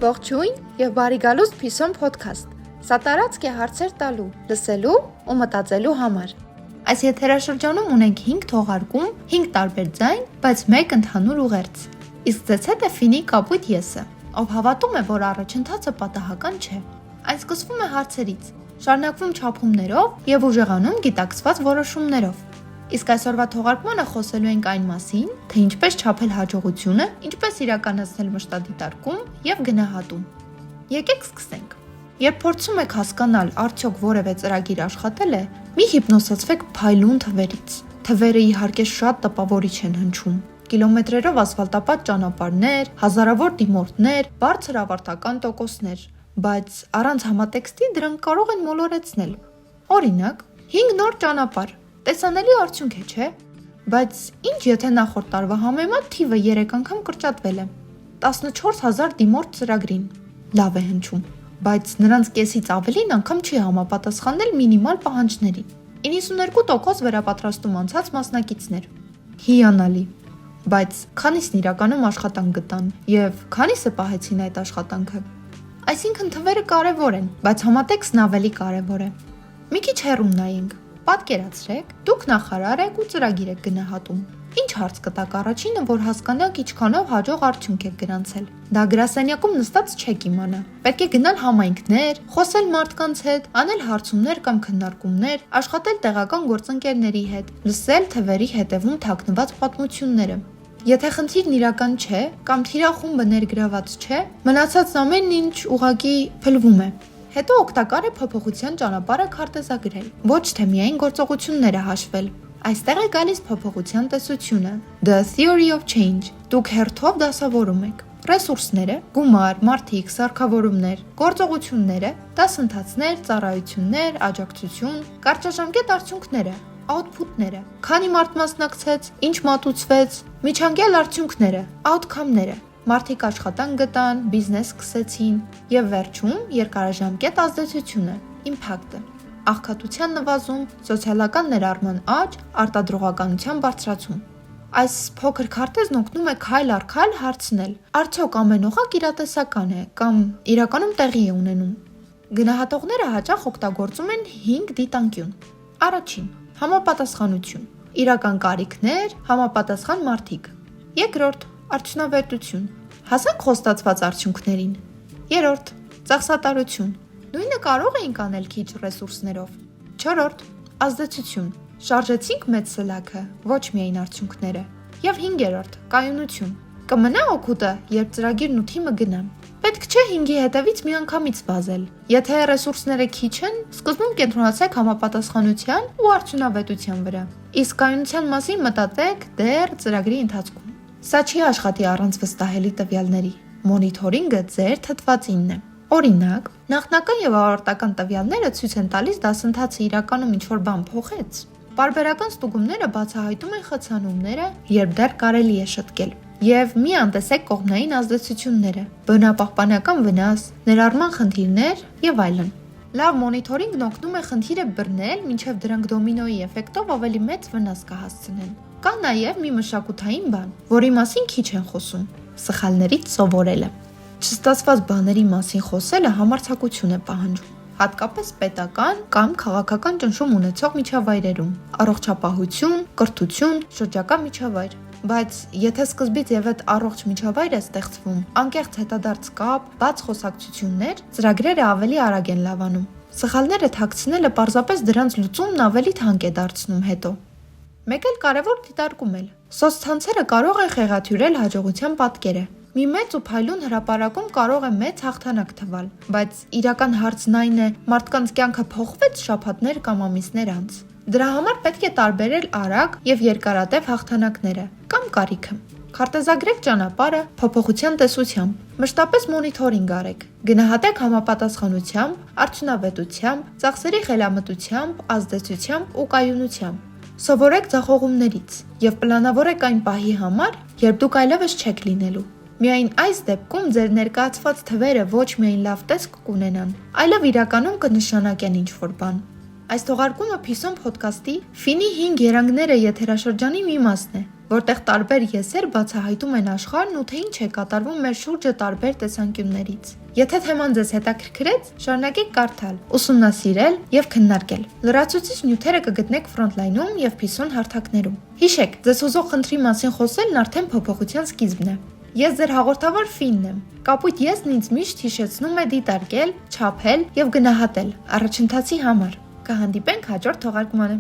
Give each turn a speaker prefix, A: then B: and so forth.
A: Ողջույն եւ բարի գալուստ Փիսոն Podcast։ Սա տարածք է հարցեր տալու, լսելու ու մտածելու համար։ Այս եթերաշրջանում ունենք 5 թողարկում, 5 տարբեր ձայն, բայց մեկ ընդհանուր ուղերձ։ Իսկ ձեզ հետ է Ֆինի կապույտ եսը, ով հավատում է, որ առաջընթացը պատահական չէ։ Այն սկսվում է հարցերից, շարունակվում չափումներով եւ ուժեղանում գիտակցված որոշումներով։ Իսկ այսօրվա թողարկմանը խոսելու ենք այն մասին, թե ինչպես չափել հաջողությունը, ինչպես իրականացնել մշտադիտարկում եւ գնահատում։ Եկեք սկսենք։ Երբ փորձում եք հասկանալ, արդյոք որևէ ծրագիր աշխատել է, մի հիպնոսացվեք փայլուն թվերից։ Թվերը իհարկե շատ տպավորիչ են հնչում։ Կիլոմետրերով ասֆալտապատ ճանապարհներ, հազարավոր դիմորդներ, բարձր ավարտական տոկոսներ, բայց առանց համատեքստի դրանք կարող են մոլորեցնել։ Օրինակ, 5 նոր ճանապարհ տեսանելի արդյունք է, չէ՞։ Բայց ինչ եթե նախորդ տարվա համեմատ թիվը 3 անգամ կրճատվել է։ 14000 դիմորդ ծրագրին։ Լավ է հնչում, բայց նրանց կեսից ավելին անգամ չի համապատասխանել մինիմալ պահանջներին։ 92% վերապատրաստում անցած մասնակիցներ։ Հիանալի։ Բայց քանիսն իրականում աշխատանք գտան եւ քանիսը պահեցին այդ աշխատանքը։ Այսինքն թվերը կարևոր են, բայց համատեքստն ավելի կարևոր է։ Մի քիչ հեռում նայենք։ Պատկերացրեք, դուք նախարար եք ու ծրագիր եք գնահատում։ Ինչ հարց կտաք առաջինը, որ հասկանաք ինչքանով հաջող արդյունք եք գրանցել։ Դա գրասենյակում նստած չեք իմանա։ Պետք է գնալ համայնքներ, խոսել մարդկանց հետ, անել հարցումներ կամ քննարկումներ, աշխատել տեղական գործընկերների հետ, լսել թվերի հետևում թաքնված պատմությունները։ Եթե խնդիրն իրական չէ կամ թիրախումբը ներգրաված չէ, մնացած ամեն ինչ ուղղակի փլվում է։ Հետո օգտակար է փոփոխության ճանապարհը քարտեզագրել, ոչ թե միայն գործողությունները հաշվել։ Այստեղ է գալիս փոփոխության տեսությունը, the theory of change։ Դուք հերթով դասավորում եք ռեսուրսները, գումար, մարդիկ, սարքավորումներ, գործողությունները, դասընթացներ, ծառայություններ, աջակցություն, կարճաժամկետ արդյունքները, output-ները, քանի մարդ մասնակցեց, ինչ մատուցվեց, միջանկյալ արդյունքները, outcome-ները։ Մարդիկ աշխատանք գտան, բիզնես սկսեցին եւ վերջում երկարաժամկետ ազդեցությունը, impact-ը, աղքատության նվազում, սոցիալական ներառման աճ, արտադրողականության բարձրացում։ Այս փոքր քարտեզն օգնում է քայլ առ քայլ հարցնել. արդյոք ամեն օղակ իրատեսական է կամ իրականում տեղի է ունենում։ Գնահատողները հաճախ օգտագործում են 5 դիտանկյուն։ Առաջին՝ համապատասխանություն, իրական կարիքներ, համապատասխան մարդիկ։ Երկրորդ՝ արդյունավետություն, հասանք խոստացված արդյունքներին։ Երրորդ՝ ծախսատարություն, նույնը կարող էինք անել քիչ ռեսուրսներով։ Չորրորդ՝ ազդեցություն, շարժեցինք մեծ սլաքը, ոչ միայն արդյունքները։ Եվ հինգերորդ՝ կայունություն, կմնա օգուտը, երբ ծրագիրն ու թիմը գնան։ Պետք չէ 5-ի հետևից միանգամից վազել։ Եթե ռեսուրսները քիչ են, սկզբում կենտրոնացեք համապատասխանության ու արդյունավետության վրա։ Իսկ կայունության մասին մտածեք դեռ ծրագրի ընթացքում։ Սա չի աշխատի առանց վստահելի տվյալների։ Մոնիթորինգը ձեր թթվածինն է։ Օրինակ, նախնական եւ ավարտական տվյալները ցույց են տալիս դասընթացը իրականում ինչ-որ բան փոխեց։ Պարբերական ստուգումները բացահայտում են խցանումները, երբ դեռ կարելի է շտկել։ Եվ մի անտեսեք կողմնային ազդեցությունները, բնապահպանական վնաս, ներառման խնդիրներ եւ այլն։ Լավ մոնիթորինգն օգնում է խնդիրը բռնել, մինչև դրանք դոմինոյի էֆեկտով ավելի մեծ վնաս կհասցնեն։ Կա նաև մի մշակութային բան, որի մասին քիչ են խոսում՝ սխալներից սովորելը։ Չստացված բաների մասին խոսելը համարձակություն է պահանջում, հատկապես պետական կամ քաղաքական ճնշում ունեցող միջավայրերում, առողջապահություն, կրթություն, շրջակա միջավայր։ Բայց եթե սկզբից եւ այդ առողջ միջավայր է ստեղծվում, անկեղծ հետադարձ կապ, բաց խոսակցություններ, ծրագրերը ավելի արագ են լավանում։ Սխալները թաքցնելը պարզապես դրանց լուծումն ավելի թանկ է դարձնում հետո։ Մեկ էլ կարևոր դիտարկում էլ։ Սոցցանցերը կարող են խեղաթյուրել հաջողության պատկերը։ Մի մեծ ու փայլուն հրապարակում կարող է մեծ հաղթանակ թվալ, բայց իրական հարցն այն է, մարդկանց կյանքը փոխվեց շաբաթներ կամ ամիսներ անց։ Դրա համար պետք է տարբերել արագ եւ երկարատև հաղթանակները կամ կարիքը։ Քարտեզագրեք ճանապարհը փոփոխության տեսությամբ։ Մշտապես մոնիթորինգ արեք։ Գնահատեք համապատասխանությամբ, արդյունավետությամբ, ծախսերի խելամտությամբ, ազդեցությամբ ու կայունությամբ։ Սովորեք ձախողումներից եւ պլանավորեք այն պահի համար, երբ դուք այլևս չեք լինելու։ Միայն այս դեպքում ձեր ներկայացված թվերը ոչ միայն լավ տեսք կունենան, այլև իրականում կնշանակեն ինչ-որ բան։ Այս թողարկումը Փիսոն Podcast-ի Ֆինի 5 երանգները եթերաշրջանի մի մասն է, որտեղ տարբեր եսեր բացահայտում են աշխարհն ու թե ինչ է կատարվում մեր շուրջը տարբեր տեսանկյուններից։ Եթե թեման ձեզ հետաքրքրեց, շարունակեք կարդալ, ուսումնասիրել եւ քննարկել։ Լրացուցիչ նյութերը կգտնեք Frontline-ում եւ Python հարթակներում։ Հիշեք, ձեզ հուզող խնդրի մասին խոսելն արդեն փոփոխության սկիզբն է։ Ես ձեր հաղորդավար Ֆինն եմ։ Կապույտ եսն ինձ միշտ հիշեցնում է դիտարկել, չափել եւ գնահատել առաջընթացի համար։ Կհանդիպենք հաջորդ թողարկմանը։